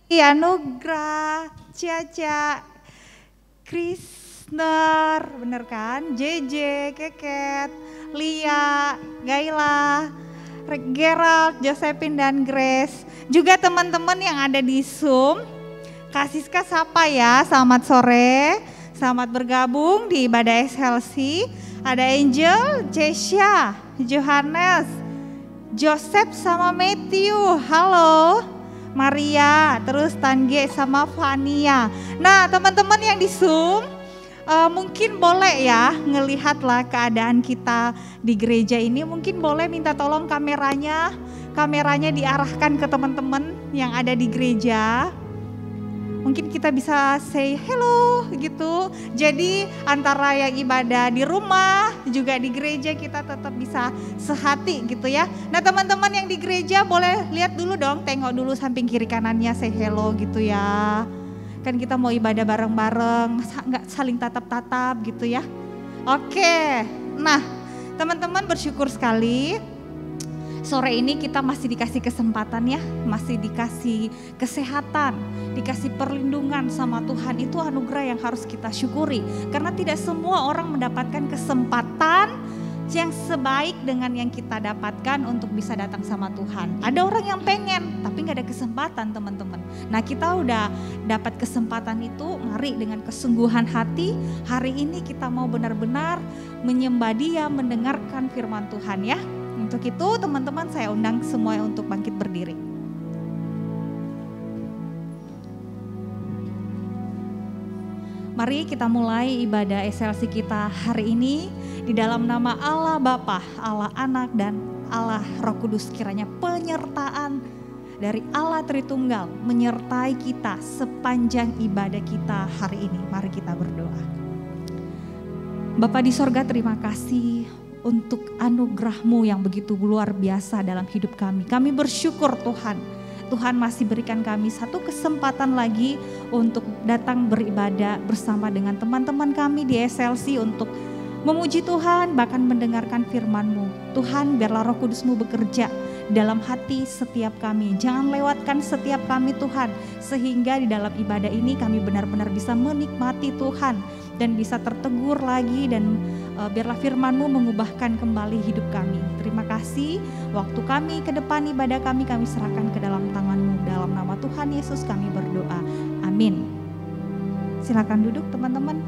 Anugrah, Caca, Krisner, bener kan? JJ, Keket, Lia, Gaila, Gerald, Josephine dan Grace. Juga teman-teman yang ada di Zoom. Kak Siska sapa ya, selamat sore. Selamat bergabung di ibadah SLC. Ada Angel, Jesha, Johannes, Joseph sama Matthew. Halo. Maria, terus Tangge sama Fania. Nah teman-teman yang di Zoom mungkin boleh ya ngelihatlah keadaan kita di gereja ini. Mungkin boleh minta tolong kameranya diarahkan ke teman-teman yang ada di gereja. Mungkin kita bisa say hello gitu. Jadi antara yang ibadah di rumah juga di gereja kita tetap bisa sehati gitu ya. Nah teman-teman yang di gereja boleh lihat dulu dong, tengok dulu samping kiri kanannya, say hello gitu ya. Kan kita mau ibadah bareng-bareng, masa nggak saling tatap-tatap gitu ya. Oke, nah teman-teman bersyukur sekali. Sore ini kita masih dikasih kesempatan ya, masih dikasih kesehatan, dikasih perlindungan sama Tuhan. Itu anugerah yang harus kita syukuri. Karena tidak semua orang mendapatkan kesempatan yang sebaik dengan yang kita dapatkan untuk bisa datang sama Tuhan. Ada orang yang pengen tapi gak ada kesempatan teman-teman. Nah kita udah dapat kesempatan itu, mari dengan kesungguhan hati hari ini kita mau benar-benar menyembah Dia, mendengarkan firman Tuhan ya. Untuk itu teman-teman saya undang semua untuk bangkit berdiri. Mari kita mulai ibadah SLC kita hari ini di dalam nama Allah Bapa, Allah Anak dan Allah Roh Kudus. Kiranya penyertaan dari Allah Tritunggal menyertai kita sepanjang ibadah kita hari ini. Mari kita berdoa. Bapa di sorga, terima kasih untuk anugerah-Mu yang begitu luar biasa dalam hidup kami. Kami bersyukur Tuhan. Tuhan masih berikan kami satu kesempatan lagi untuk datang beribadah bersama dengan teman-teman kami di SLC untuk memuji Tuhan, bahkan mendengarkan firman-Mu. Tuhan, biarlah Roh Kudus-Mu bekerja dalam hati setiap kami. Jangan lewatkan setiap kami Tuhan, sehingga di dalam ibadah ini kami benar-benar bisa menikmati Tuhan dan bisa tertegur lagi, dan biarlah firman-Mu mengubahkan kembali hidup kami. Terima kasih, waktu kami ke depan ibadah kami serahkan ke dalam tangan-Mu. Dalam nama Tuhan Yesus kami berdoa, amin. Silakan duduk teman-teman.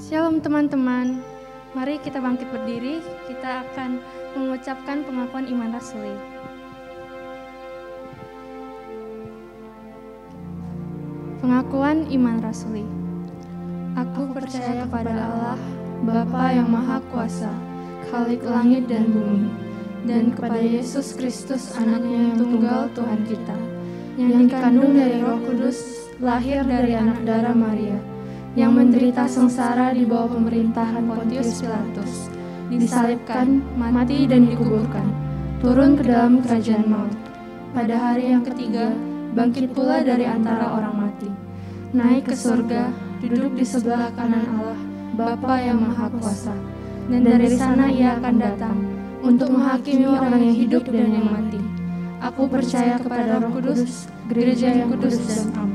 Shalom teman-teman, mari kita bangkit berdiri, kita akan mengucapkan pengakuan iman rasuli. Pengakuan iman rasuli. Aku percaya kepada Allah, Bapa yang Maha Kuasa, Khalik langit dan bumi, dan kepada Yesus Kristus anaknya yang tunggal Tuhan kita, yang dikandung dari Roh Kudus, lahir dari anak darah Maria, yang menderita sengsara di bawah pemerintahan Pontius Pilatus, disalibkan, mati dan dikuburkan, turun ke dalam kerajaan maut. Pada hari yang ketiga, bangkit pula dari antara orang mati, naik ke surga, duduk di sebelah kanan Allah, Bapa yang Maha Kuasa, dan dari sana Ia akan datang untuk menghakimi orang yang hidup dan yang mati. Aku percaya kepada Roh Kudus, gereja yang kudus dan am,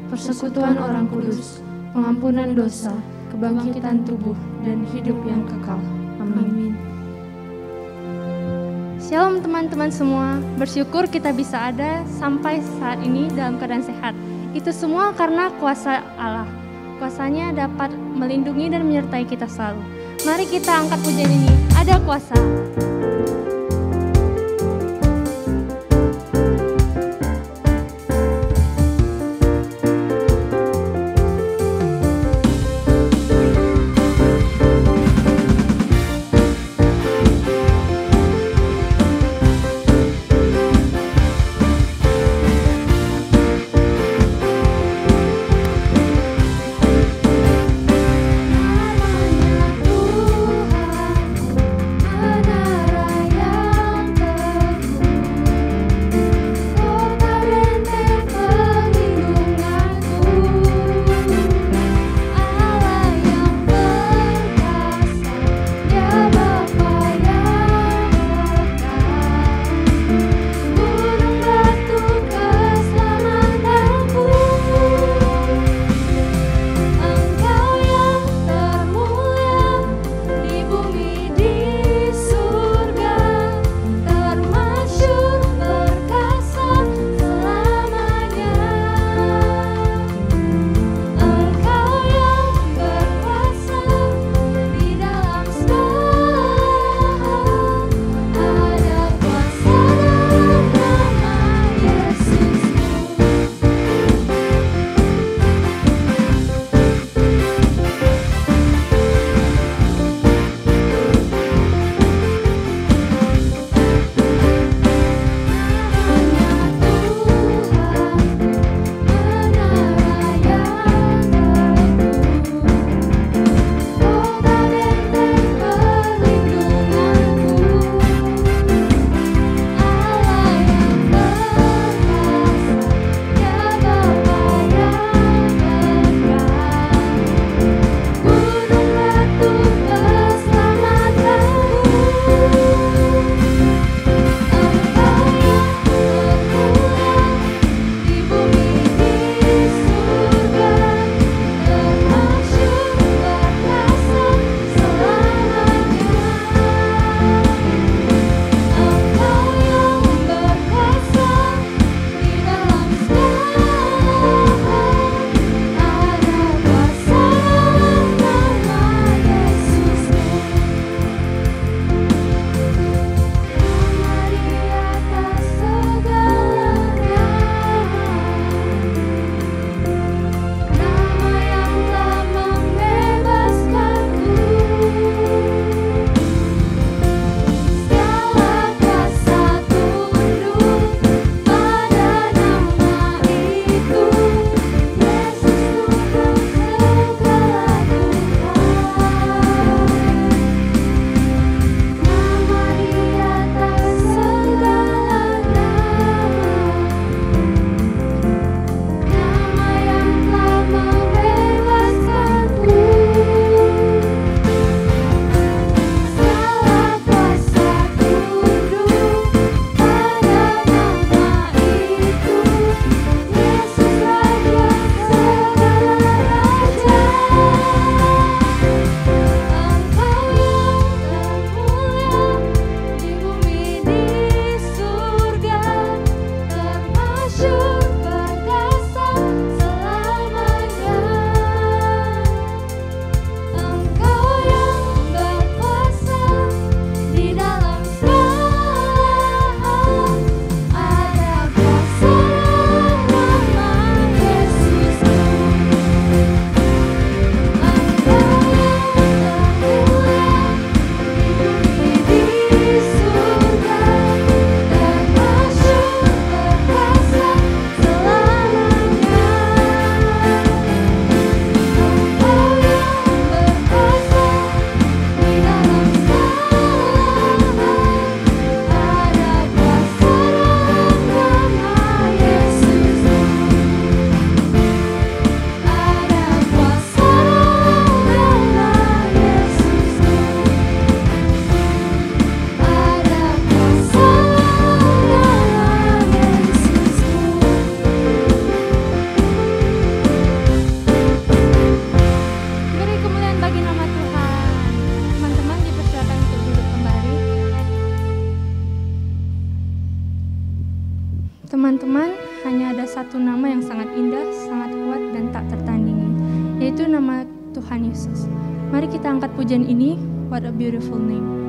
persekutuan orang kudus, pengampunan dosa, kebangkitan tubuh, dan hidup yang kekal. Amin. Shalom teman-teman semua, bersyukur kita bisa ada sampai saat ini dalam keadaan sehat. Itu semua karena kuasa Allah. Kuasanya dapat melindungi dan menyertai kita selalu. Mari kita angkat pujian ini, ada kuasa. Namanya Tuhan benar. Teman-teman, hanya ada satu nama yang sangat indah, sangat kuat dan tak tertandingi, yaitu nama Tuhan Yesus. Mari kita angkat pujian ini, What a Beautiful Name.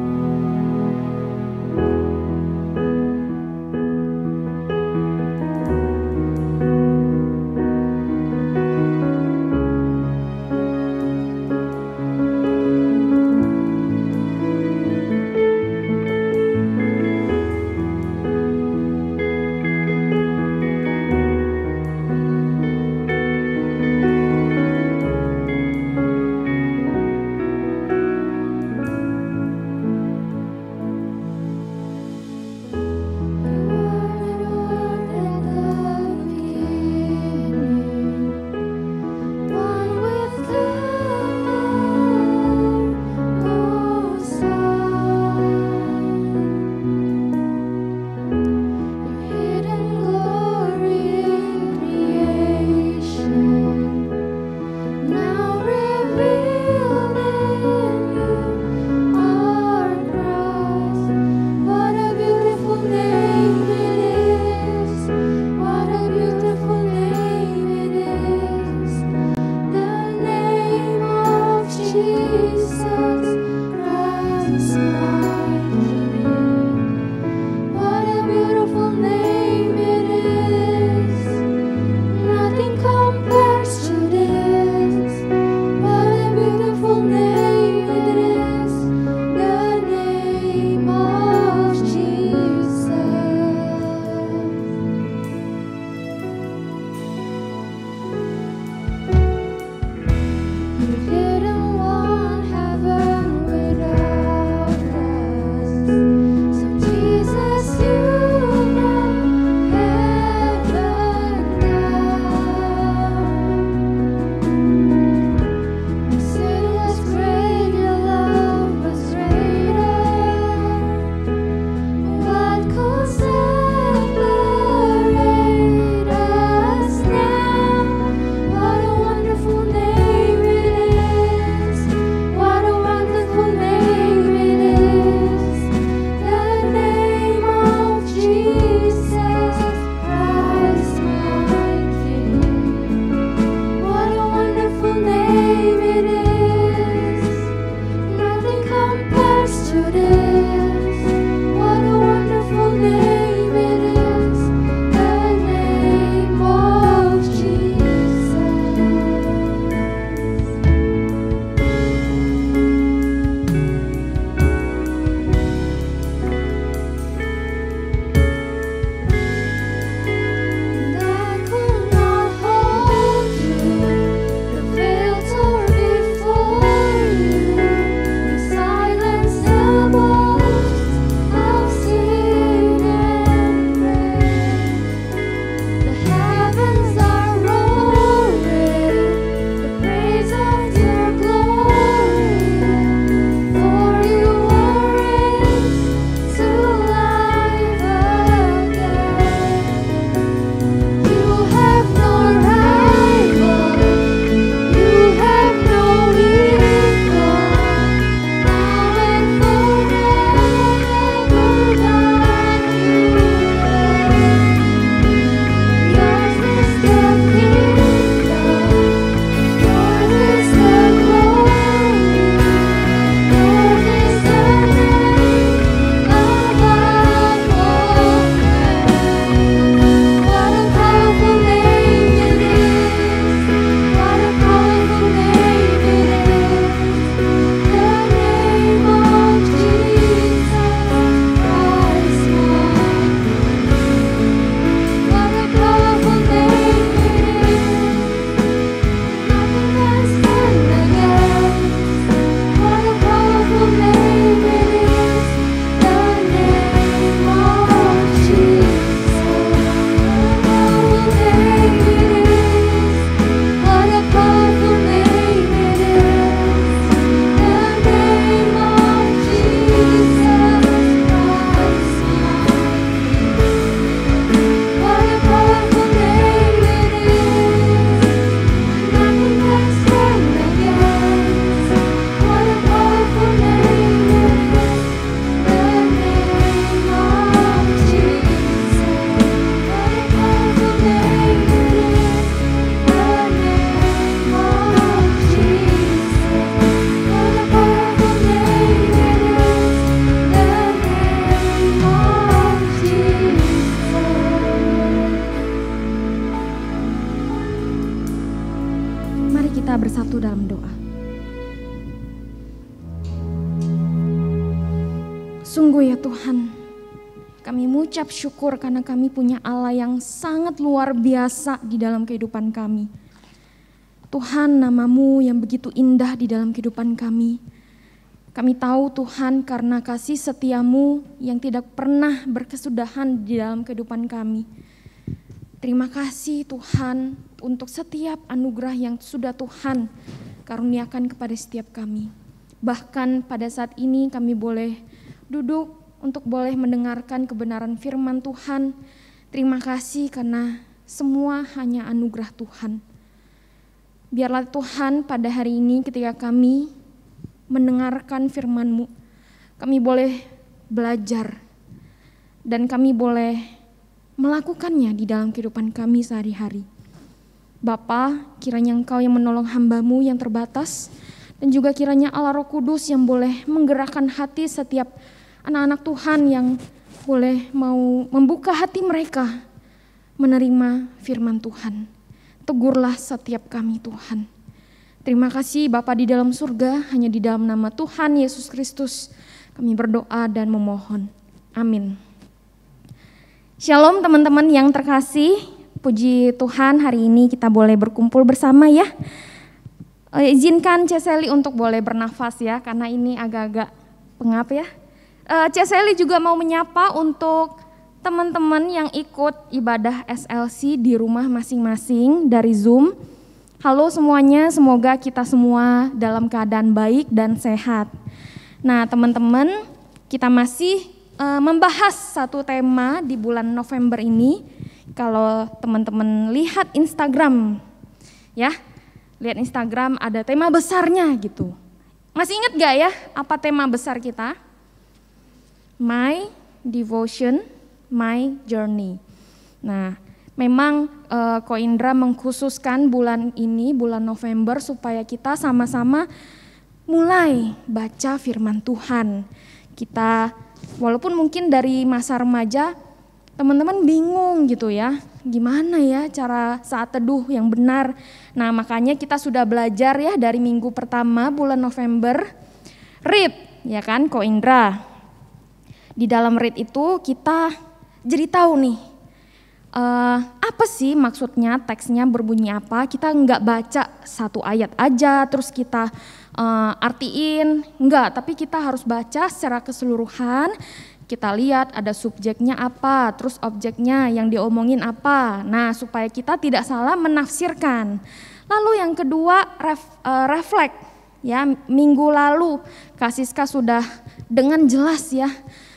bersatu dalam doa. Sungguh ya Tuhan, kami mengucap syukur karena kami punya Allah yang sangat luar biasa di dalam kehidupan kami. Tuhan, nama-Mu yang begitu indah di dalam kehidupan kami. Kami tahu Tuhan karena kasih setia-Mu yang tidak pernah berkesudahan di dalam kehidupan kami. Terima kasih Tuhan untuk setiap anugerah yang sudah Tuhan karuniakan kepada setiap kami. Bahkan pada saat ini kami boleh duduk untuk boleh mendengarkan kebenaran firman Tuhan. Terima kasih karena semua hanya anugerah Tuhan. Biarlah Tuhan pada hari ini ketika kami mendengarkan firman-Mu, kami boleh belajar dan kami boleh melakukannya di dalam kehidupan kami sehari-hari. Bapa, kiranya Engkau yang menolong hamba-Mu yang terbatas, dan juga kiranya Allah Roh Kudus yang boleh menggerakkan hati setiap anak-anak Tuhan yang boleh mau membuka hati mereka menerima firman Tuhan. Tegurlah setiap kami Tuhan. Terima kasih Bapa di dalam surga, hanya di dalam nama Tuhan Yesus Kristus kami berdoa dan memohon. Amin. Shalom teman-teman yang terkasih, puji Tuhan hari ini kita boleh berkumpul bersama ya. Izinkan Ceseli untuk boleh bernafas ya, karena ini agak-agak pengap ya. Ceseli juga mau menyapa untuk teman-teman yang ikut ibadah SLC di rumah masing-masing dari Zoom. Halo semuanya, semoga kita semua dalam keadaan baik dan sehat. Nah teman-teman, kita masih membahas satu tema di bulan November ini. Kalau teman-teman lihat Instagram ya, lihat Instagram ada tema besarnya gitu. Masih ingat gak ya apa tema besar kita? My Devotion, My Journey. Nah, memang Ko Indra mengkhususkan bulan ini, bulan November, supaya kita sama-sama mulai baca firman Tuhan. Kita, walaupun mungkin dari masa remaja, teman-teman bingung gitu ya, gimana ya cara saat teduh yang benar. Nah, makanya kita sudah belajar ya dari minggu pertama bulan November, read, ya kan Ko Indra. Di dalam read itu kita jadi tahu nih, apa sih maksudnya, teksnya berbunyi apa. Kita nggak baca satu ayat aja terus kita artiin, enggak, tapi kita harus baca secara keseluruhan. Kita lihat ada subjeknya apa, terus objeknya yang diomongin apa. Nah, supaya kita tidak salah menafsirkan. Lalu yang kedua, reflect. Ya, minggu lalu Kak Siska sudah dengan jelas ya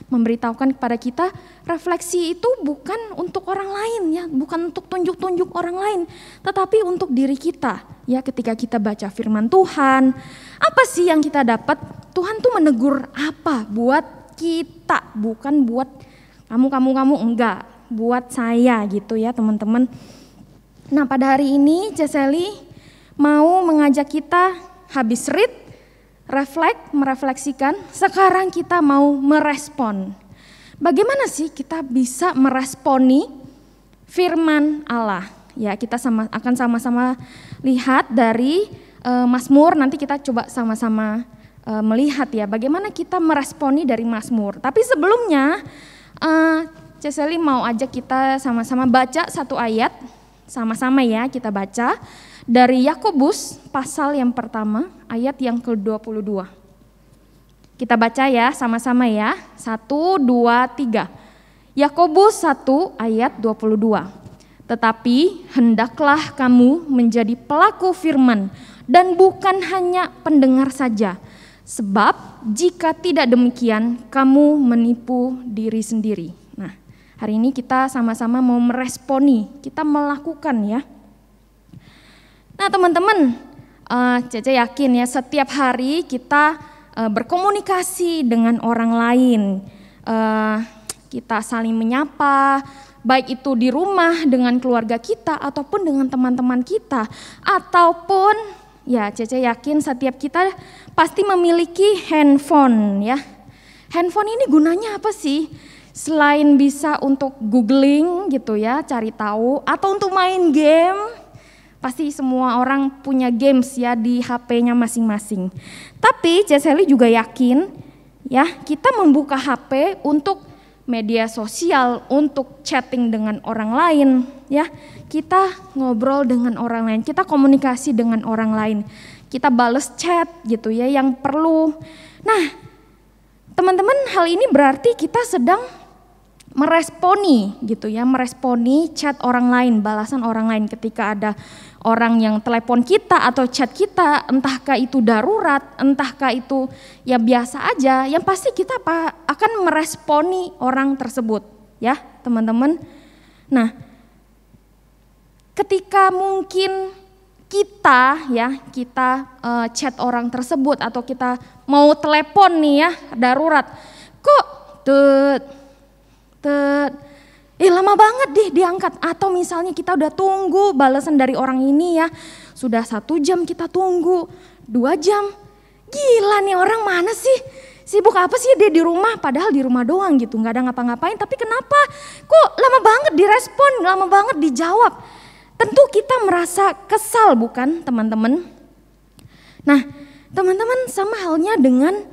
memberitahukan kepada kita, refleksi itu bukan untuk orang lain ya, bukan untuk tunjuk-tunjuk orang lain, tetapi untuk diri kita. Ya, ketika kita baca firman Tuhan, apa sih yang kita dapat? Tuhan tuh menegur apa buat kita, bukan buat kamu enggak, buat saya gitu ya teman-teman. Nah, pada hari ini Ceseli mau mengajak kita habis read, merefleksikan, sekarang kita mau merespon. Bagaimana sih kita bisa meresponi firman Allah? Ya, kita akan sama-sama lihat dari Mazmur, nanti kita coba sama-sama melihat ya bagaimana kita meresponi dari Mazmur. Tapi sebelumnya Ceseli mau ajak kita sama-sama baca satu ayat, sama-sama ya kita baca dari Yakobus pasal yang pertama ayat yang ke-22. Kita baca ya sama-sama ya, 1, 2, 3. Yakobus 1 ayat 22. Tetapi hendaklah kamu menjadi pelaku firman dan bukan hanya pendengar saja. Sebab jika tidak demikian kamu menipu diri sendiri. Nah, hari ini kita sama-sama mau meresponi, kita melakukan ya. Nah teman-teman, Cece yakin ya setiap hari kita berkomunikasi dengan orang lain. Kita saling menyapa, baik itu di rumah dengan keluarga kita ataupun dengan teman-teman kita. Ataupun ya Cece yakin setiap kita pasti memiliki handphone ya. Handphone ini gunanya apa sih? Selain bisa untuk googling gitu ya, cari tahu, atau untuk main game. Pasti semua orang punya games ya di HP-nya masing-masing. Tapi Ceseli juga yakin ya, kita membuka HP untuk media sosial, untuk chatting dengan orang lain ya. Kita ngobrol dengan orang lain, kita komunikasi dengan orang lain. Kita bales chat gitu ya yang perlu. Nah, teman-teman, hal ini berarti kita sedang meresponi gitu ya, meresponi chat orang lain, balasan orang lain ketika ada orang yang telepon kita atau chat kita, entahkah itu darurat, entahkah itu ya biasa aja, yang pasti kita akan meresponi orang tersebut ya teman-teman. Nah, ketika mungkin kita chat orang tersebut atau kita mau telepon nih ya darurat, kok lama banget deh diangkat, atau misalnya kita udah tunggu balasan dari orang ini ya, sudah 1 jam kita tunggu, 2 jam, gila nih orang mana sih, sibuk apa sih dia di rumah, padahal di rumah doang gitu, nggak ada ngapa-ngapain, tapi kenapa kok lama banget direspon, lama banget dijawab. Tentu kita merasa kesal bukan teman-teman? Nah teman-teman, sama halnya dengan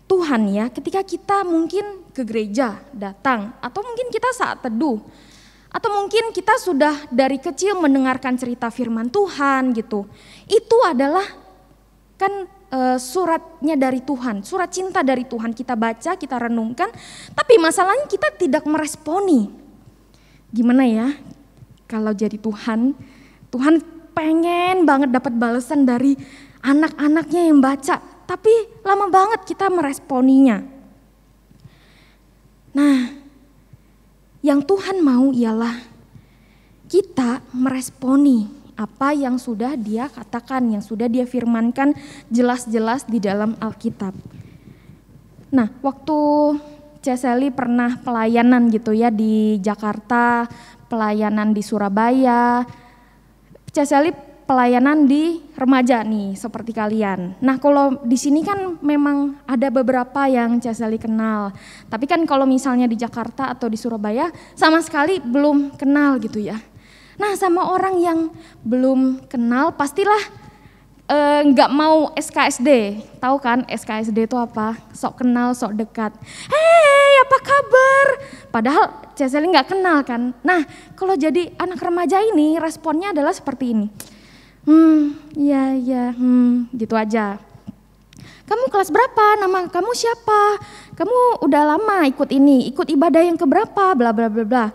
Tuhan ya, ketika kita mungkin ke gereja datang, atau mungkin kita saat teduh, atau mungkin kita sudah dari kecil mendengarkan cerita firman Tuhan gitu, itu adalah kan suratnya dari Tuhan, surat cinta dari Tuhan, kita baca, kita renungkan, tapi masalahnya kita tidak meresponi. Gimana ya kalau jadi Tuhan pengen banget dapat balasan dari anak-anaknya yang baca, tapi lama banget kita meresponinya. Nah, yang Tuhan mau ialah kita meresponi apa yang sudah Dia katakan, yang sudah Dia firmankan jelas-jelas di dalam Alkitab. Nah, waktu Ceseli pernah pelayanan gitu ya di Jakarta, pelayanan di Surabaya, Ceseli pelayanan di remaja nih seperti kalian. Nah kalau di sini kan memang ada beberapa yang Ceseli kenal. Tapi kan kalau misalnya di Jakarta atau di Surabaya sama sekali belum kenal gitu ya. Nah sama orang yang belum kenal pastilah nggak mau SKSD. Tahu kan SKSD itu apa? Sok kenal, sok dekat. Hei apa kabar? Padahal Ceseli nggak kenal kan. Nah kalau jadi anak remaja ini responnya adalah seperti ini. Gitu aja. Kamu kelas berapa? Nama kamu siapa? Kamu udah lama ikut ini, ikut ibadah yang keberapa? Bla bla bla bla.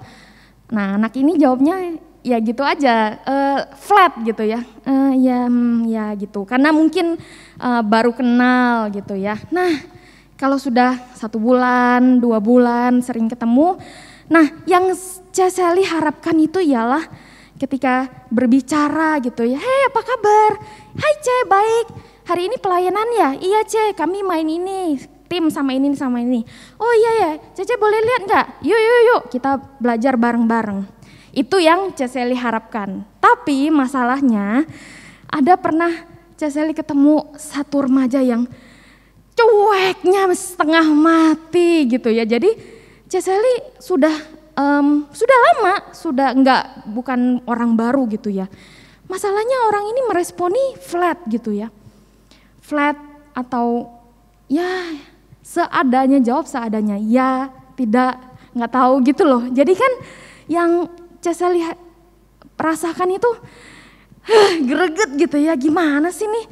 Nah anak ini jawabnya ya gitu aja, flat gitu ya. Ya gitu. Karena mungkin baru kenal gitu ya. Nah kalau sudah 1 bulan, 2 bulan sering ketemu, nah yang Ceseli harapkan itu ialah ketika berbicara gitu ya, hei apa kabar? Hai Ce, baik. Hari ini pelayanan ya? Iya Ce, kami main ini, tim sama ini sama ini. Oh iya ya, Cece boleh lihat nggak? Yuk, kita belajar bareng-bareng. Itu yang Ceseli harapkan. Tapi masalahnya ada pernah Ceseli ketemu satu remaja yang cueknya setengah mati gitu ya. Jadi Ceseli sudah lama, bukan orang baru gitu ya. Masalahnya orang ini meresponi flat gitu ya. Flat atau ya seadanya, jawab seadanya, ya tidak, nggak tahu gitu loh. Jadi kan yang Ceseli rasakan itu greget gitu ya, gimana sih nih?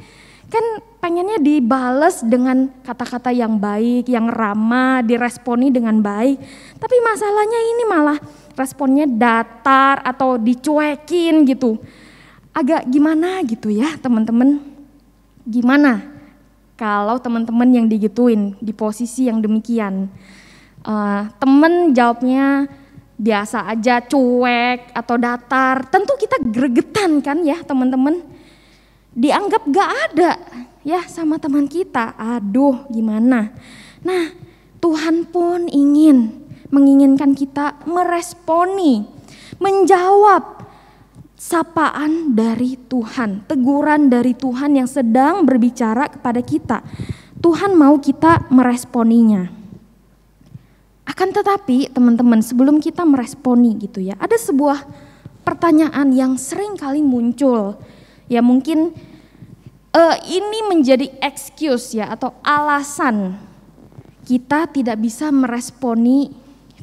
Kan pengennya dibales dengan kata-kata yang baik, yang ramah, diresponi dengan baik. Tapi masalahnya ini malah responnya datar atau dicuekin gitu. Agak gimana gitu ya teman-teman. Gimana kalau teman-teman yang digituin di posisi yang demikian? Temen jawabnya biasa aja, cuek atau datar. Tentu kita gregetan kan ya teman-teman. Dianggap gak ada ya sama teman kita, aduh gimana. Nah Tuhan pun menginginkan kita meresponi, menjawab sapaan dari Tuhan, teguran dari Tuhan yang sedang berbicara kepada kita. Tuhan mau kita meresponinya. Akan tetapi teman-teman, sebelum kita meresponi gitu ya, ada sebuah pertanyaan yang sering kali muncul. Ya mungkin ini menjadi excuse ya atau alasan kita tidak bisa meresponi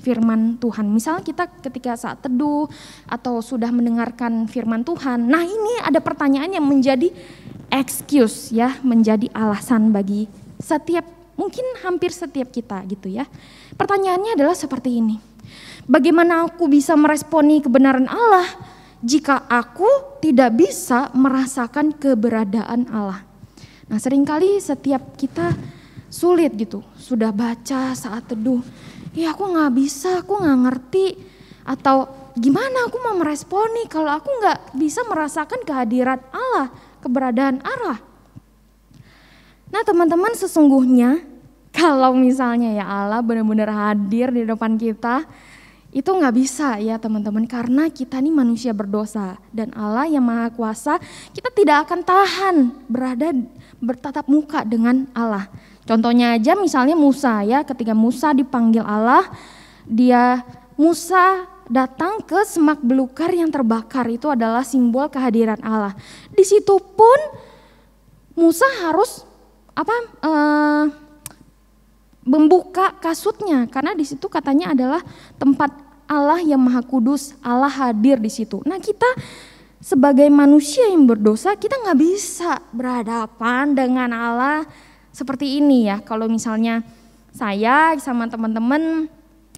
firman Tuhan. Misalnya kita ketika saat teduh atau sudah mendengarkan firman Tuhan. Nah ini ada pertanyaan yang menjadi excuse ya, menjadi alasan bagi mungkin hampir setiap kita gitu ya. Pertanyaannya adalah seperti ini. Bagaimana aku bisa meresponi kebenaran Allah jika aku tidak bisa merasakan keberadaan Allah? Nah seringkali setiap kita sulit gitu, sudah baca saat teduh, ya aku gak bisa, aku gak ngerti, atau gimana aku mau meresponi kalau aku gak bisa merasakan kehadiran Allah, keberadaan Allah. Nah teman-teman, sesungguhnya kalau misalnya ya Allah benar-benar hadir di depan kita, itu gak bisa ya teman-teman, karena kita ini manusia berdosa dan Allah yang Maha Kuasa, kita tidak akan tahan bertatap muka dengan Allah. Contohnya aja misalnya Musa ya, ketika Musa dipanggil Allah, Musa datang ke semak belukar yang terbakar, itu adalah simbol kehadiran Allah. Di situ pun Musa harus membuka kasutnya, karena di situ katanya adalah tempat Allah yang Maha Kudus, Allah hadir di situ. Nah kita sebagai manusia yang berdosa, kita nggak bisa berhadapan dengan Allah seperti ini ya. Kalau misalnya saya sama teman-teman,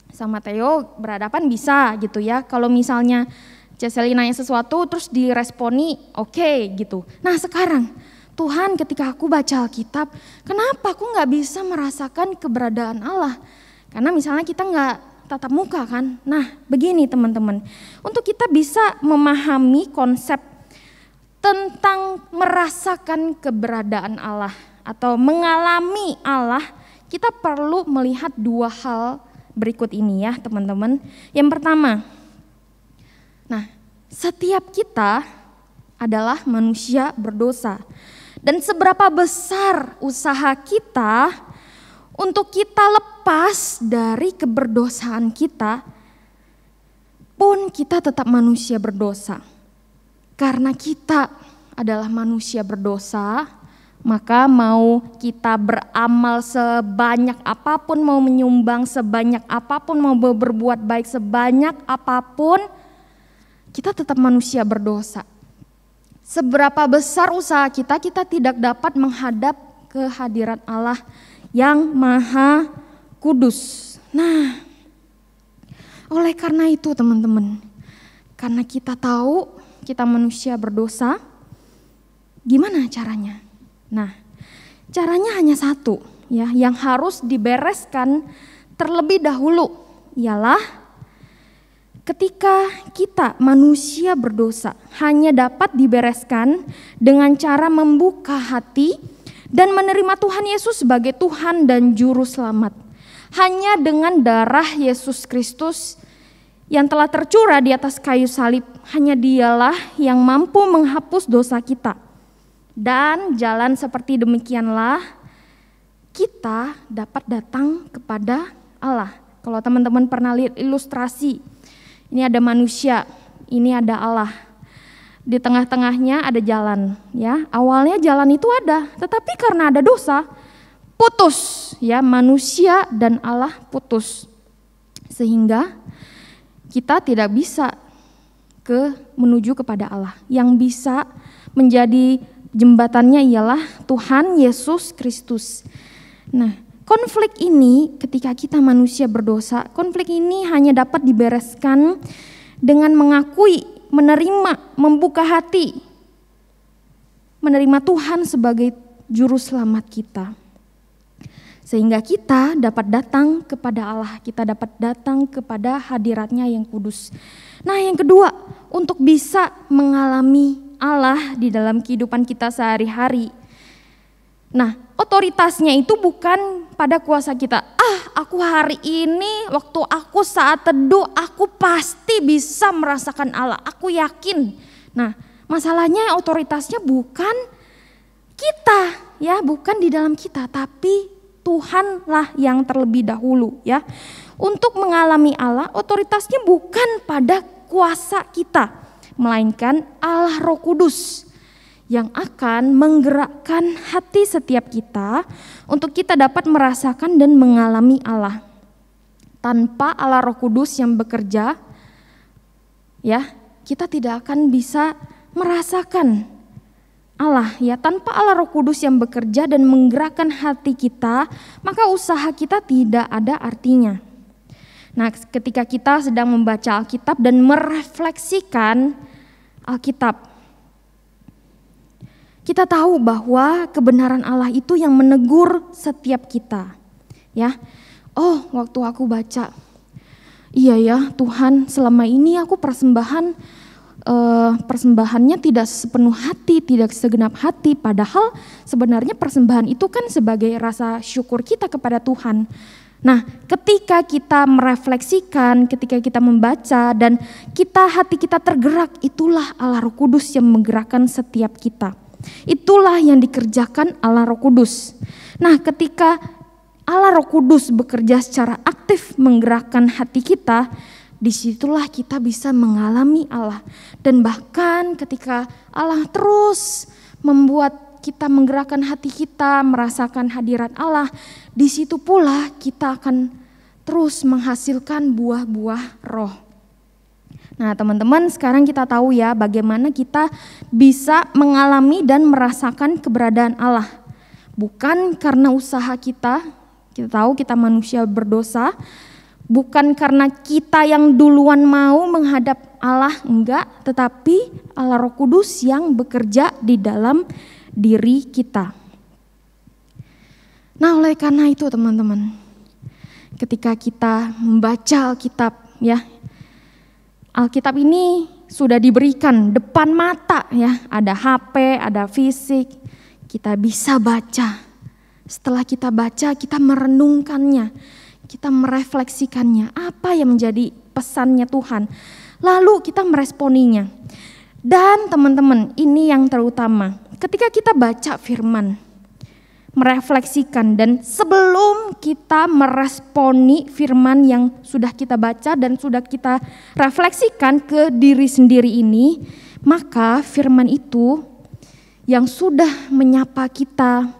sama Theo berhadapan bisa gitu ya. Kalau misalnya Ceseli nanya sesuatu terus diresponi oke gitu. Nah sekarang Tuhan, ketika aku baca Alkitab, kenapa aku gak bisa merasakan keberadaan Allah? Karena misalnya kita gak tatap muka kan. Nah begini teman-teman, untuk kita bisa memahami konsep tentang merasakan keberadaan Allah atau mengalami Allah, kita perlu melihat dua hal berikut ini ya teman-teman. Yang pertama, nah setiap kita adalah manusia berdosa. Dan seberapa besar usaha kita untuk kita lepas dari keberdosaan kita, pun kita tetap manusia berdosa. Karena kita adalah manusia berdosa, maka mau kita beramal sebanyak apapun, mau menyumbang sebanyak apapun, mau berbuat baik sebanyak apapun, kita tetap manusia berdosa. Seberapa besar usaha kita, kita tidak dapat menghadap kehadiran Allah yang Maha Kudus. Nah, oleh karena itu teman-teman, karena kita tahu kita manusia berdosa, gimana caranya? Nah, caranya hanya satu ya, yang harus dibereskan terlebih dahulu ialah ketika kita manusia berdosa hanya dapat dibereskan dengan cara membuka hati dan menerima Tuhan Yesus sebagai Tuhan dan Juru Selamat. Hanya dengan darah Yesus Kristus yang telah tercurah di atas kayu salib, hanya Dialah yang mampu menghapus dosa kita. Dan jalan seperti demikianlah kita dapat datang kepada Allah. Kalau teman-teman pernah lihat ilustrasi, ini ada manusia, ini ada Allah. Di tengah-tengahnya ada jalan, ya. Awalnya jalan itu ada, tetapi karena ada dosa, putus, ya. Manusia dan Allah putus, sehingga kita tidak bisa menuju kepada Allah. Yang bisa menjadi jembatannya ialah Tuhan Yesus Kristus. Nah, konflik ini ketika kita manusia berdosa, konflik ini hanya dapat dibereskan dengan mengakui, menerima, membuka hati, menerima Tuhan sebagai Juru Selamat kita. Sehingga kita dapat datang kepada Allah, kita dapat datang kepada hadiratnya yang kudus. Nah yang kedua, untuk bisa mengalami Allah di dalam kehidupan kita sehari-hari. Nah, otoritasnya itu bukan pada kuasa kita. Aku hari ini waktu aku saat teduh, aku pasti bisa merasakan Allah. Aku yakin. Nah, masalahnya otoritasnya bukan kita, ya, bukan di dalam kita, tapi Tuhanlah yang terlebih dahulu, ya. Untuk mengalami Allah, otoritasnya bukan pada kuasa kita, melainkan Allah Roh Kudus yang akan menggerakkan hati setiap kita untuk kita dapat merasakan dan mengalami Allah. Tanpa Allah Roh Kudus yang bekerja, ya, kita tidak akan bisa merasakan Allah, ya. Tanpa Allah Roh Kudus yang bekerja dan menggerakkan hati kita, maka usaha kita tidak ada artinya. Nah, ketika kita sedang membaca Alkitab dan merefleksikan Alkitab, kita tahu bahwa kebenaran Allah itu yang menegur setiap kita, ya. Oh, waktu aku baca, iya ya Tuhan, selama ini aku persembahannya tidak sepenuh hati, tidak segenap hati, padahal sebenarnya persembahan itu kan sebagai rasa syukur kita kepada Tuhan. Nah, ketika kita merefleksikan, ketika kita membaca dan hati kita tergerak, itulah Allah Roh Kudus yang menggerakkan setiap kita. Itulah yang dikerjakan Allah Roh Kudus. Nah, ketika Allah Roh Kudus bekerja secara aktif menggerakkan hati kita, disitulah kita bisa mengalami Allah. Dan bahkan ketika Allah terus membuat kita menggerakkan hati kita, merasakan hadirat Allah, di situ pula kita akan terus menghasilkan buah-buah roh. Nah, teman-teman, sekarang kita tahu ya bagaimana kita bisa mengalami dan merasakan keberadaan Allah. Bukan karena usaha kita tahu kita manusia berdosa, bukan karena kita yang duluan mau menghadap Allah, enggak, tetapi Allah Roh Kudus yang bekerja di dalam diri kita. Nah, oleh karena itu teman-teman, ketika kita membaca Alkitab, ya, Alkitab ini sudah diberikan depan mata, ya, ada HP, ada fisik, kita bisa baca. Setelah kita baca, kita merenungkannya, kita merefleksikannya, apa yang menjadi pesannya Tuhan. Lalu kita meresponinya. Dan teman-teman, ini yang terutama, ketika kita baca firman, merefleksikan, dan sebelum kita meresponi firman yang sudah kita baca dan sudah kita refleksikan ke diri sendiri ini, maka firman itu yang sudah menyapa kita,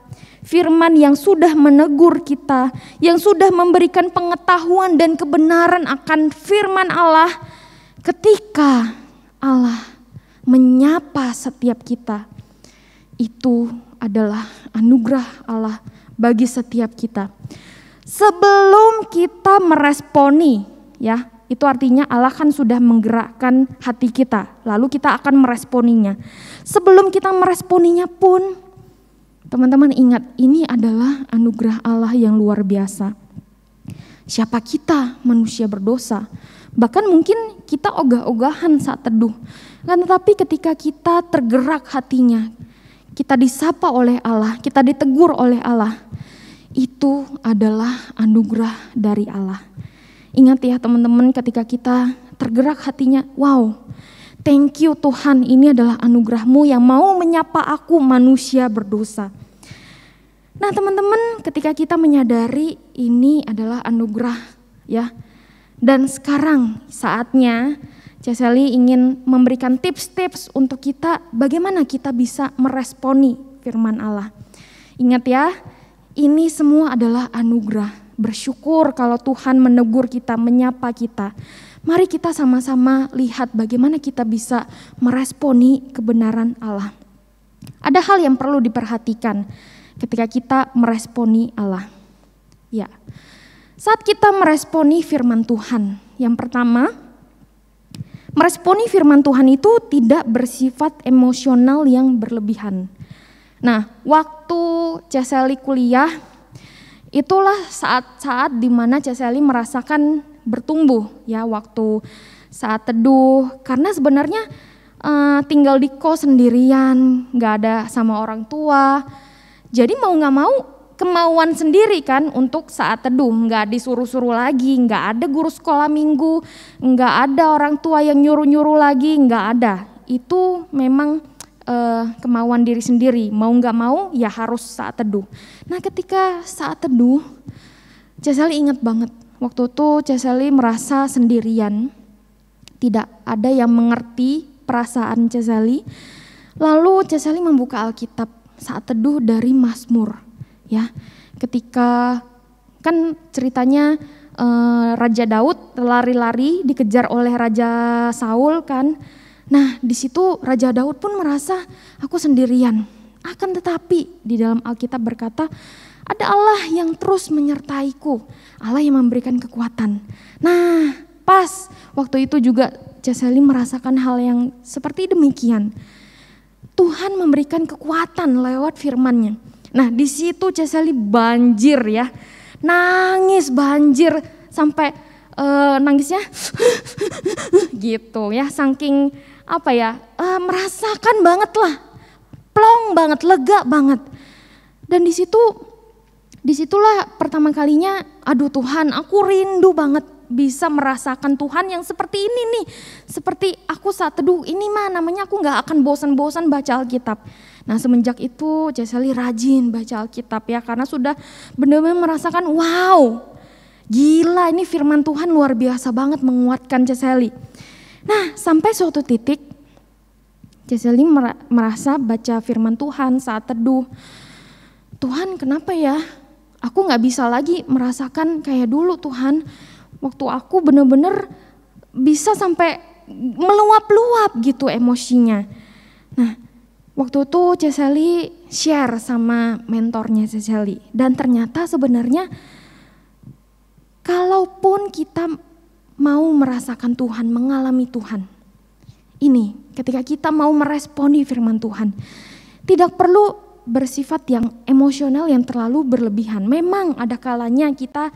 firman yang sudah menegur kita, yang sudah memberikan pengetahuan dan kebenaran akan firman Allah, ketika Allah menyapa setiap kita, itu adalah anugerah Allah bagi setiap kita. Sebelum kita meresponi, ya, itu artinya Allah kan sudah menggerakkan hati kita, lalu kita akan meresponinya. Sebelum kita meresponinya pun, teman-teman ingat, ini adalah anugerah Allah yang luar biasa. Siapa kita, manusia berdosa, bahkan mungkin kita ogah-ogahan saat teduh, kan, tetapi ketika kita tergerak hatinya, kita disapa oleh Allah, kita ditegur oleh Allah, itu adalah anugerah dari Allah. Ingat ya teman-teman, ketika kita tergerak hatinya, wow, thank you Tuhan, ini adalah anugerah-Mu yang mau menyapa aku manusia berdosa. Nah teman-teman, ketika kita menyadari ini adalah anugerah, ya, dan sekarang saatnya Ceseli ingin memberikan tips-tips untuk kita bagaimana kita bisa meresponi firman Allah. Ingat ya, ini semua adalah anugerah. Bersyukur kalau Tuhan menegur kita, menyapa kita. Mari kita sama-sama lihat bagaimana kita bisa meresponi kebenaran Allah. Ada hal yang perlu diperhatikan ketika kita meresponi Allah. Ya, saat kita meresponi firman Tuhan, yang pertama, meresponi firman Tuhan itu tidak bersifat emosional yang berlebihan. Nah, waktu Ceseli kuliah, itulah saat-saat di mana Ceseli merasakan bertumbuh, ya, waktu saat teduh. Karena sebenarnya tinggal di kos sendirian, gak ada sama orang tua. Jadi mau gak mau kemauan sendiri kan untuk saat teduh, nggak disuruh-suruh lagi, nggak ada guru sekolah minggu, nggak ada orang tua yang nyuruh-nyuruh lagi, nggak ada. Itu memang kemauan diri sendiri, mau nggak mau ya harus saat teduh. Nah ketika saat teduh, Ceseli ingat banget, waktu itu Ceseli merasa sendirian, tidak ada yang mengerti perasaan Ceseli. Lalu Ceseli membuka Alkitab saat teduh dari Mazmur, ya. Ketika kan ceritanya Raja Daud lari-lari dikejar oleh Raja Saul kan. Nah, di situ Raja Daud pun merasa aku sendirian. Akan tetapi di dalam Alkitab berkata, ada Allah yang terus menyertaiku, Allah yang memberikan kekuatan. Nah, pas waktu itu juga Ceseli merasakan hal yang seperti demikian. Tuhan memberikan kekuatan lewat firman-Nya. Nah, di situ Ceseli banjir ya. Nangis banjir sampai nangisnya gitu ya. Saking merasakan banget lah. Plong banget, lega banget. Dan disitulah pertama kalinya, aduh Tuhan, aku rindu banget bisa merasakan Tuhan yang seperti ini nih. Seperti aku saat teduh ini mah namanya aku gak akan bosan-bosan baca Alkitab. Nah semenjak itu Ceseli rajin baca Alkitab ya, karena sudah benar-benar merasakan wow, gila ini firman Tuhan luar biasa banget menguatkan Ceseli. Nah sampai suatu titik Ceseli merasa baca firman Tuhan saat teduh, Tuhan kenapa ya aku gak bisa lagi merasakan kayak dulu Tuhan. Waktu aku benar-benar bisa sampai meluap-luap gitu emosinya. Nah, waktu itu Ceseli share sama mentornya Ceseli. Dan ternyata sebenarnya kalaupun kita mau merasakan Tuhan, mengalami Tuhan. Ini ketika kita mau meresponi firman Tuhan. Tidak perlu bersifat yang emosional yang terlalu berlebihan. Memang ada kalanya kita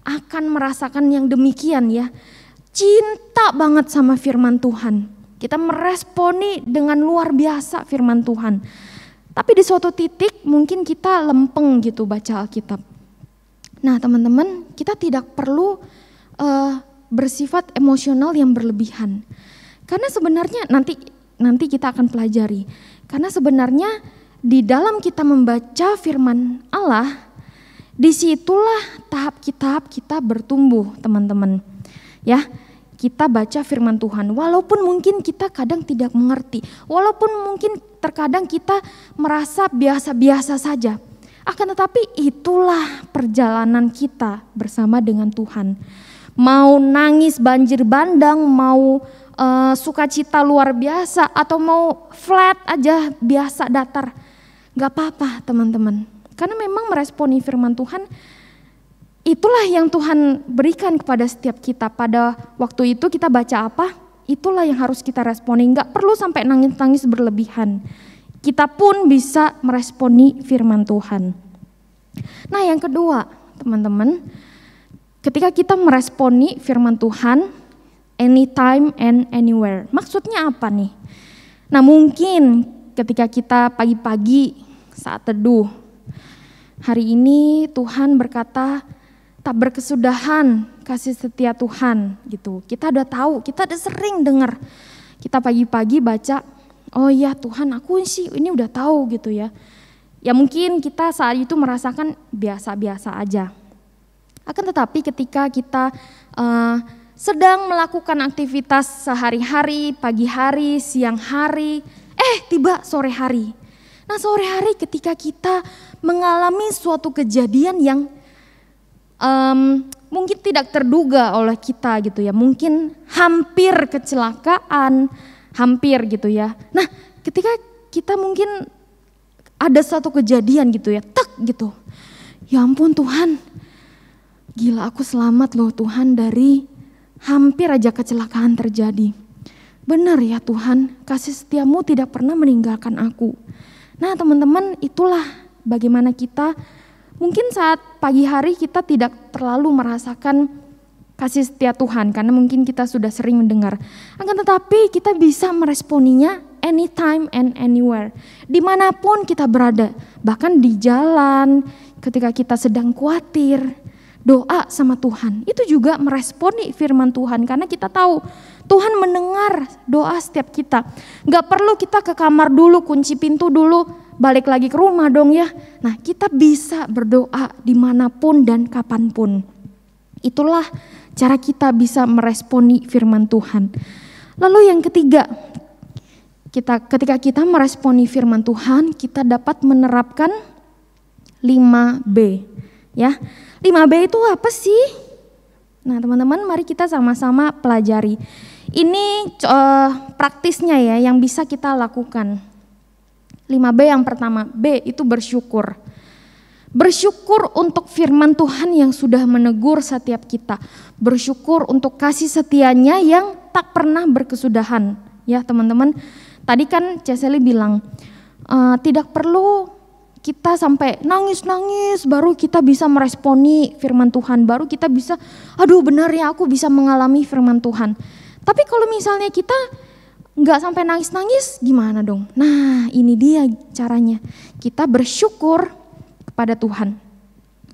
akan merasakan yang demikian ya. Cinta banget sama firman Tuhan. Kita meresponi dengan luar biasa firman Tuhan. Tapi di suatu titik mungkin kita lempeng gitu baca Alkitab. Nah teman-teman, kita tidak perlu bersifat emosional yang berlebihan. Karena sebenarnya nanti kita akan pelajari. Karena sebenarnya di dalam kita membaca firman Allah, disitulah tahap kita bertumbuh teman-teman. Ya, kita baca firman Tuhan walaupun mungkin kita kadang tidak mengerti. Walaupun mungkin terkadang kita merasa biasa-biasa saja. Akan tetapi itulah perjalanan kita bersama dengan Tuhan. Mau nangis banjir bandang, mau sukacita luar biasa, atau mau flat aja biasa datar. Gak apa-apa teman-teman. Karena memang meresponi firman Tuhan, itulah yang Tuhan berikan kepada setiap kita. Pada waktu itu kita baca apa, itulah yang harus kita responi. Gak perlu sampai nangis-nangis berlebihan. Kita pun bisa meresponi firman Tuhan. Nah yang kedua teman-teman, ketika kita meresponi firman Tuhan, anytime and anywhere. Maksudnya apa nih? Nah mungkin ketika kita pagi-pagi saat teduh, hari ini Tuhan berkata tak berkesudahan kasih setia Tuhan gitu. Kita udah tahu, kita udah sering dengar. Kita pagi-pagi baca, oh ya Tuhan aku sih ini udah tahu gitu ya. Ya mungkin kita saat itu merasakan biasa-biasa aja. Akan tetapi ketika kita sedang melakukan aktivitas sehari-hari, pagi hari, siang hari, tiba sore hari. Nah sore hari ketika kita mengalami suatu kejadian yang mungkin tidak terduga oleh kita gitu ya. Mungkin hampir kecelakaan, hampir gitu ya. Nah ketika kita mungkin ada suatu kejadian gitu ya, tek gitu. Ya ampun Tuhan, gila aku selamat loh Tuhan dari hampir aja kecelakaan terjadi. Benar ya Tuhan, kasih setiamu tidak pernah meninggalkan aku. Nah teman-teman, itulah bagaimana kita mungkin saat pagi hari kita tidak terlalu merasakan kasih setia Tuhan karena mungkin kita sudah sering mendengar. Akan tetapi kita bisa meresponinya anytime and anywhere. Dimanapun kita berada, bahkan di jalan, ketika kita sedang khawatir, doa sama Tuhan. Itu juga meresponi firman Tuhan karena kita tahu Tuhan mendengar doa setiap kita. Gak perlu kita ke kamar dulu, kunci pintu dulu, balik lagi ke rumah dong ya. Nah kita bisa berdoa dimanapun dan kapanpun. Itulah cara kita bisa meresponi firman Tuhan. Lalu yang ketiga, ketika kita meresponi firman Tuhan, kita dapat menerapkan 5B. Ya, 5B itu apa sih? Nah teman-teman, mari kita sama-sama pelajari. Ini praktisnya ya yang bisa kita lakukan. 5B yang pertama, B itu bersyukur. Bersyukur untuk firman Tuhan yang sudah menegur setiap kita. Bersyukur untuk kasih setianya yang tak pernah berkesudahan. Ya teman-teman, tadi kan Ceseli bilang tidak perlu kita sampai nangis-nangis baru kita bisa meresponi firman Tuhan. Baru kita bisa, aduh benar ya aku bisa mengalami firman Tuhan. Tapi kalau misalnya kita nggak sampai nangis-nangis gimana dong? Nah ini dia caranya. Kita bersyukur kepada Tuhan.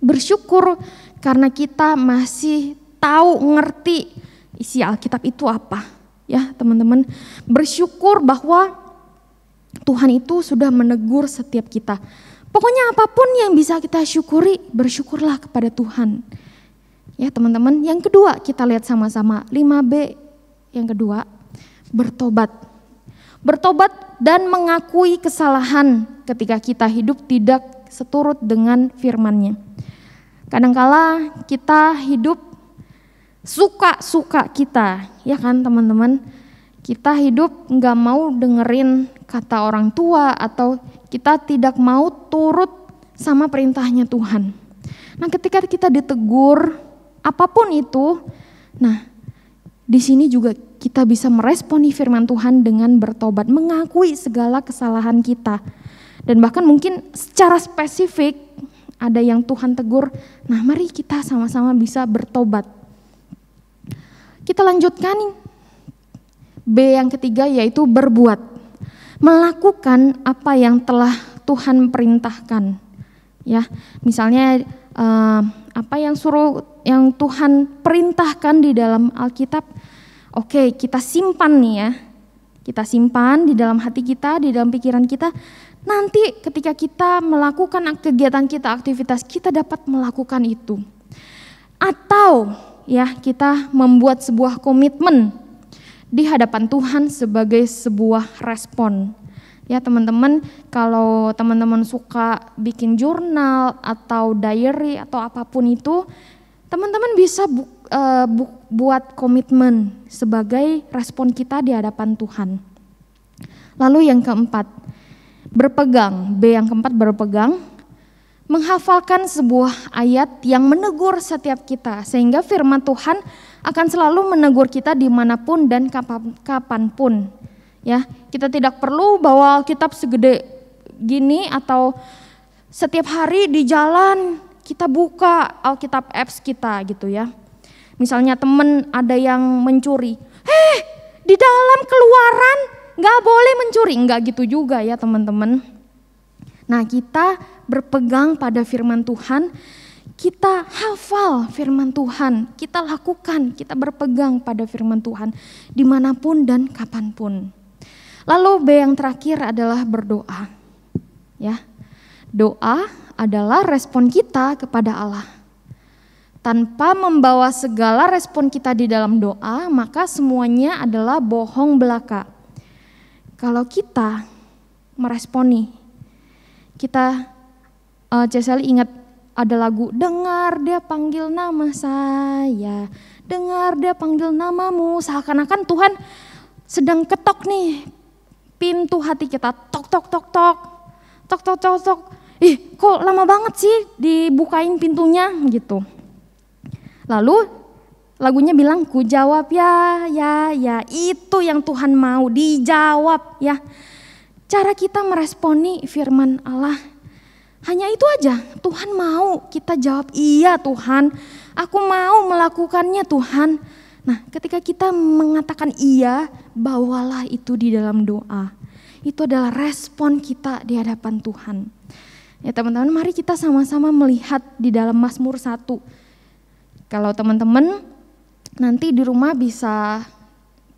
Bersyukur karena kita masih tahu, ngerti isi Alkitab itu apa. Ya teman-teman, bersyukur bahwa Tuhan itu sudah menegur setiap kita. Pokoknya apapun yang bisa kita syukuri, bersyukurlah kepada Tuhan. Ya teman-teman, yang kedua kita lihat sama-sama 5B. Yang kedua, bertobat. Bertobat dan mengakui kesalahan ketika kita hidup tidak seturut dengan firman-Nya. Kadangkala kita hidup suka-suka kita, ya kan teman-teman. Kita hidup gak mau dengerin kata orang tua atau kita tidak mau turut sama perintahnya Tuhan. Nah ketika kita ditegur apapun itu, nah di sini juga kita bisa meresponi firman Tuhan dengan bertobat, mengakui segala kesalahan kita. Dan bahkan mungkin secara spesifik ada yang Tuhan tegur, nah mari kita sama-sama bisa bertobat. Kita lanjutkan B yang ketiga yaitu berbuat. Melakukan apa yang telah Tuhan perintahkan. Ya, misalnya apa yang Tuhan perintahkan di dalam Alkitab, oke, kita simpan nih ya. Kita simpan di dalam hati kita, di dalam pikiran kita. Nanti ketika kita melakukan kegiatan kita, aktivitas kita dapat melakukan itu. Atau ya kita membuat sebuah komitmen di hadapan Tuhan sebagai sebuah respon. Ya teman-teman, kalau teman-teman suka bikin jurnal atau diary atau apapun itu, teman-teman bisa buat komitmen sebagai respon kita di hadapan Tuhan. Lalu yang keempat, berpegang. B yang keempat, berpegang. Menghafalkan sebuah ayat yang menegur setiap kita, sehingga firman Tuhan akan selalu menegur kita dimanapun dan kapanpun. Ya, kita tidak perlu bawa Alkitab segede gini atau setiap hari di jalan kita buka Alkitab apps kita gitu ya. Misalnya teman ada yang mencuri, di dalam Keluaran nggak boleh mencuri, nggak gitu juga ya teman-teman. Nah kita berpegang pada firman Tuhan, kita hafal firman Tuhan, kita lakukan, kita berpegang pada firman Tuhan dimanapun dan kapanpun. Lalu B yang terakhir adalah berdoa. Ya, doa adalah respon kita kepada Allah. Tanpa membawa segala respon kita di dalam doa, maka semuanya adalah bohong belaka. Kalau kita meresponi, kita Ceseli ingat ada lagu, dengar dia panggil nama saya, dengar dia panggil namamu. Seakan-akan Tuhan sedang ketok nih pintu hati kita, tok tok tok tok, tok tok tok tok. Kok lama banget sih dibukain pintunya gitu. Lalu lagunya bilang, ku jawab ya, itu yang Tuhan mau dijawab ya. Cara kita meresponi firman Allah hanya itu aja, Tuhan mau kita jawab iya Tuhan, aku mau melakukannya Tuhan. Nah ketika kita mengatakan iya, bawalah itu di dalam doa. Itu adalah respon kita di hadapan Tuhan. Ya teman-teman, mari kita sama-sama melihat di dalam Mazmur 1. Kalau teman-teman nanti di rumah bisa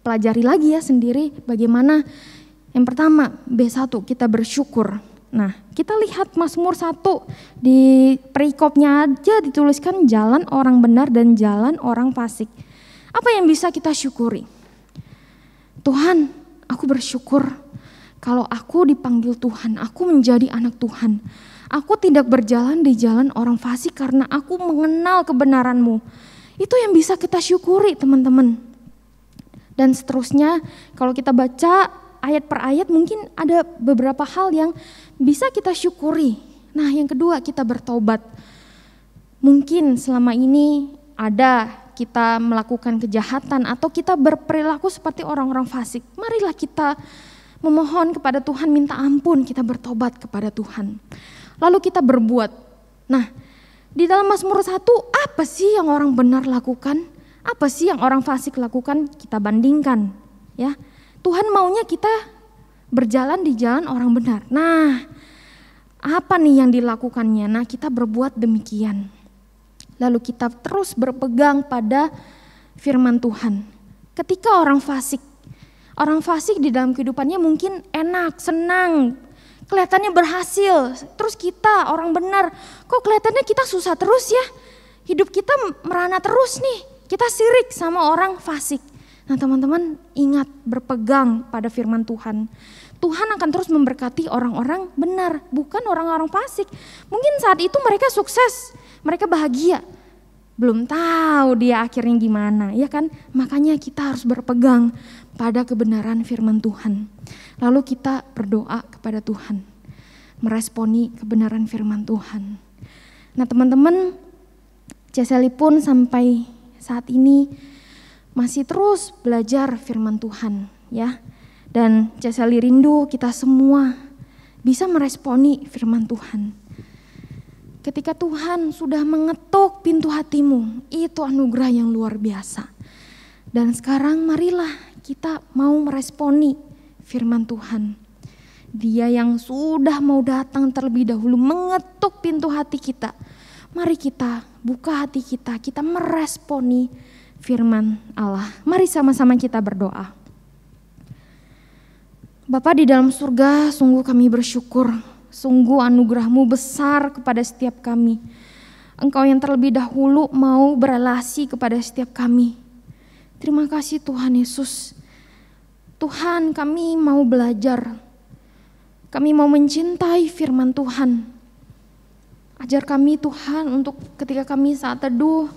pelajari lagi ya sendiri bagaimana. Yang pertama, B1 kita bersyukur. Nah kita lihat Mazmur 1 di perikopnya aja dituliskan jalan orang benar dan jalan orang fasik. Apa yang bisa kita syukuri? Tuhan, aku bersyukur Kalau aku dipanggil Tuhan, aku menjadi anak Tuhan. Aku tidak berjalan di jalan orang fasik karena aku mengenal kebenaran-Mu. Itu yang bisa kita syukuri teman-teman. Dan seterusnya kalau kita baca ayat per ayat mungkin ada beberapa hal yang bisa kita syukuri. Nah yang kedua, kita bertobat. Mungkin selama ini ada kita melakukan kejahatan atau kita berperilaku seperti orang-orang fasik. Marilah kita memohon kepada Tuhan, minta ampun, kita bertobat kepada Tuhan. Lalu kita berbuat. Nah, di dalam Mazmur 1, apa sih yang orang benar lakukan? Apa sih yang orang fasik lakukan? Kita bandingkan, ya. Tuhan maunya kita berjalan di jalan orang benar. Nah, apa nih yang dilakukannya? Nah, kita berbuat demikian. Lalu kita terus berpegang pada firman Tuhan. Ketika orang fasik di dalam kehidupannya mungkin enak, senang, kelihatannya berhasil. Terus kita orang benar, kok kelihatannya kita susah terus ya? Hidup kita merana terus nih, kita sirik sama orang fasik. Nah teman-teman ingat berpegang pada firman Tuhan. Tuhan akan terus memberkati orang-orang benar, bukan orang-orang fasik. Mungkin saat itu mereka sukses, mereka bahagia. Belum tahu dia akhirnya gimana, ya kan? Makanya kita harus berpegang pada kebenaran firman Tuhan. Lalu kita berdoa kepada Tuhan, meresponi kebenaran firman Tuhan. Nah teman-teman, CSLI pun sampai saat ini masih terus belajar firman Tuhan, ya. Dan CSLI rindu kita semua bisa meresponi firman Tuhan. Ketika Tuhan sudah mengetuk pintu hatimu, itu anugerah yang luar biasa. Dan sekarang marilah kita mau meresponi firman Tuhan. Dia yang sudah mau datang terlebih dahulu mengetuk pintu hati kita. Mari kita buka hati kita meresponi firman Allah. Mari sama-sama kita berdoa. Bapa di dalam surga, sungguh kami bersyukur. Sungguh anugerah-Mu besar kepada setiap kami. Engkau yang terlebih dahulu mau berelasi kepada setiap kami. Terima kasih Tuhan Yesus. Tuhan, kami mau belajar. Kami mau mencintai firman Tuhan. Ajar kami Tuhan untuk ketika kami saat teduh,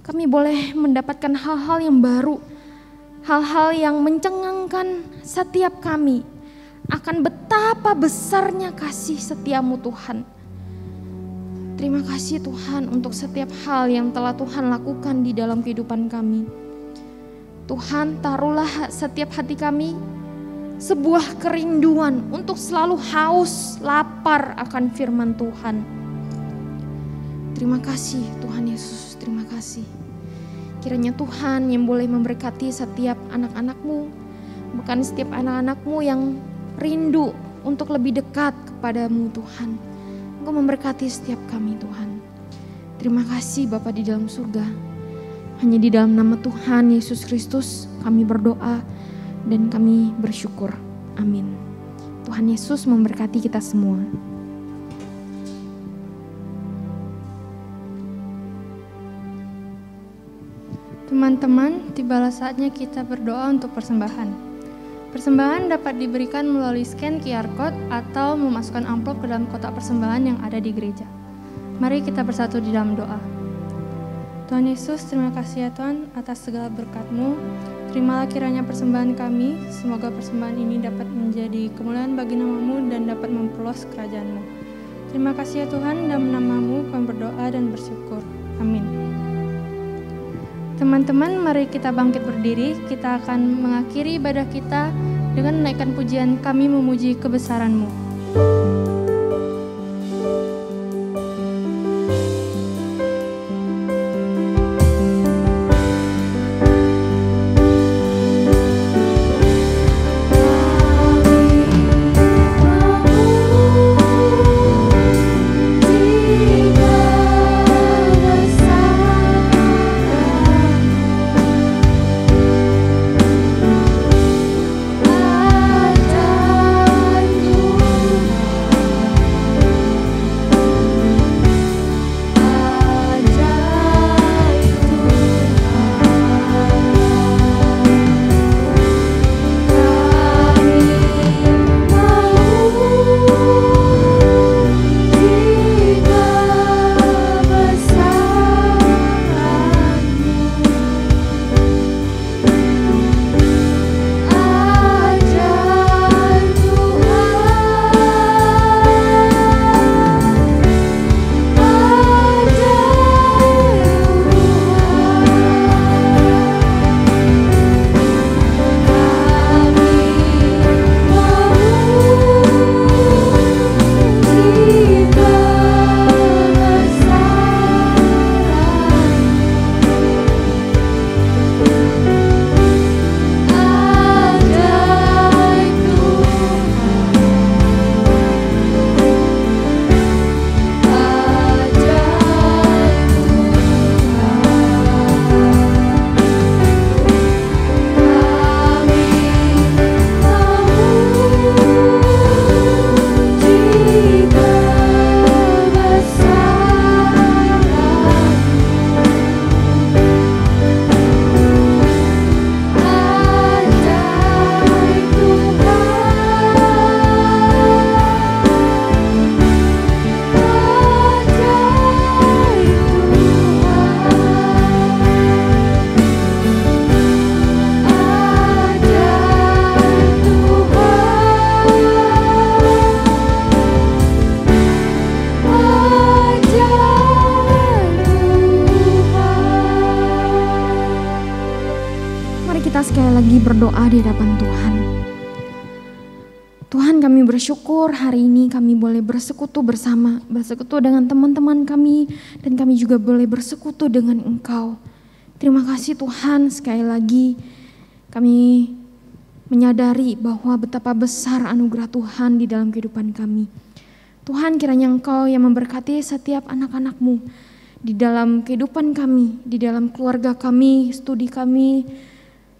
kami boleh mendapatkan hal-hal yang baru. Hal-hal yang mencengangkan setiap kami. Akan betapa besarnya kasih setia-Mu Tuhan. Terima kasih Tuhan untuk setiap hal yang telah Tuhan lakukan di dalam kehidupan kami. Tuhan, taruhlah setiap hati kami sebuah kerinduan untuk selalu haus, lapar akan firman Tuhan. Terima kasih Tuhan Yesus, terima kasih. Kiranya Tuhan yang boleh memberkati setiap anak-anak-Mu, bukan setiap anak-anak-Mu yang rindu untuk lebih dekat kepadamu Tuhan. Engkau memberkati setiap kami Tuhan. Terima kasih Bapa di dalam surga. Hanya di dalam nama Tuhan Yesus Kristus kami berdoa dan kami bersyukur. Amin. Tuhan Yesus memberkati kita semua. Teman-teman, tibalah saatnya kita berdoa untuk persembahan. Persembahan dapat diberikan melalui scan QR Code atau memasukkan amplop ke dalam kotak persembahan yang ada di gereja. Mari kita bersatu di dalam doa. Tuhan Yesus, terima kasih ya Tuhan atas segala berkat-Mu. Terimalah kiranya persembahan kami, semoga persembahan ini dapat menjadi kemuliaan bagi nama-Mu dan dapat memperluas kerajaan-Mu. Terima kasih ya Tuhan, dalam nama-Mu kami berdoa dan bersyukur. Amin. Teman-teman, mari kita bangkit berdiri. Kita akan mengakhiri ibadah kita dengan menaikkan pujian Kami Memuji Kebesaran-Mu. kita sekali lagi berdoa di hadapan Tuhan. Tuhan, kami bersyukur hari ini kami boleh bersekutu dengan teman-teman kami, dan kami juga boleh bersekutu dengan Engkau. Terima kasih Tuhan, sekali lagi kami menyadari bahwa betapa besar anugerah Tuhan di dalam kehidupan kami. Tuhan, kiranya Engkau yang memberkati setiap anak-anak-Mu di dalam kehidupan kami, di dalam keluarga kami, studi kami,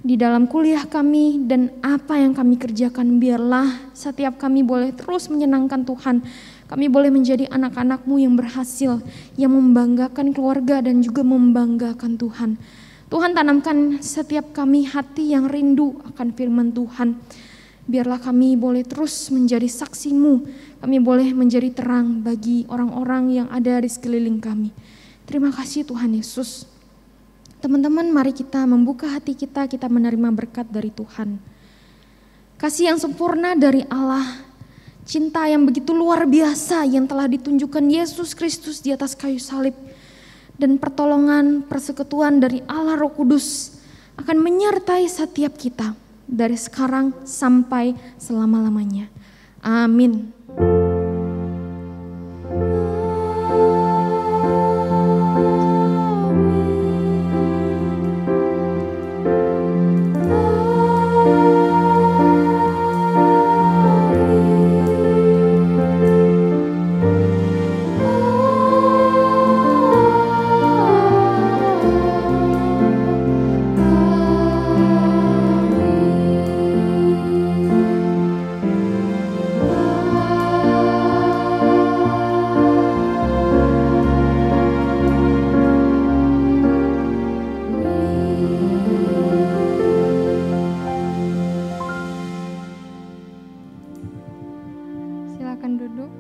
di dalam kuliah kami, dan apa yang kami kerjakan. Biarlah setiap kami boleh terus menyenangkan Tuhan. Kami boleh menjadi anak-anak-Mu yang berhasil, yang membanggakan keluarga dan juga membanggakan Tuhan. Tuhan, tanamkan setiap kami hati yang rindu akan firman Tuhan. Biarlah kami boleh terus menjadi saksi-Mu. Kami boleh menjadi terang bagi orang-orang yang ada di sekeliling kami. Terima kasih Tuhan Yesus. Teman-teman, mari kita membuka hati kita menerima berkat dari Tuhan. Kasih yang sempurna dari Allah, cinta yang begitu luar biasa yang telah ditunjukkan Yesus Kristus di atas kayu salib, dan pertolongan, persekutuan dari Allah Roh Kudus akan menyertai setiap kita dari sekarang sampai selama-lamanya. Amin. Silakan duduk.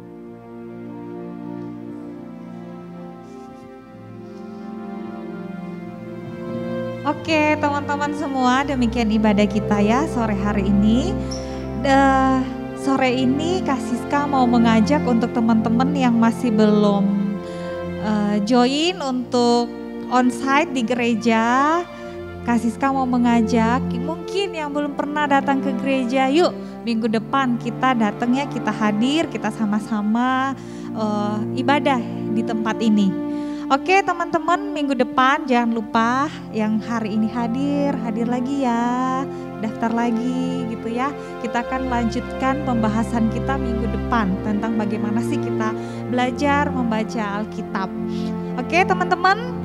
Oke teman-teman semua, demikian ibadah kita ya sore hari ini. Sore ini Kak Siska mau mengajak untuk teman-teman yang masih belum join untuk onsite di gereja. Kak Siska mau mengajak mungkin yang belum pernah datang ke gereja, yuk minggu depan kita datang ya, kita hadir, kita sama-sama ibadah di tempat ini. Oke teman-teman, minggu depan jangan lupa yang hari ini hadir lagi ya, daftar lagi gitu ya. Kita akan lanjutkan pembahasan kita minggu depan tentang bagaimana sih kita belajar membaca Alkitab. Oke teman-teman,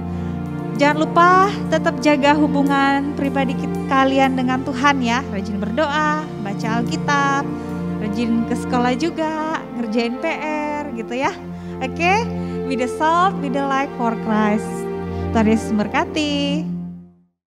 jangan lupa tetap jaga hubungan pribadi kalian dengan Tuhan ya. Rajin berdoa, baca Alkitab, rajin ke sekolah juga, ngerjain PR gitu ya. Oke, be the salt, be the light for Christ. Tuhan Yesus memberkati.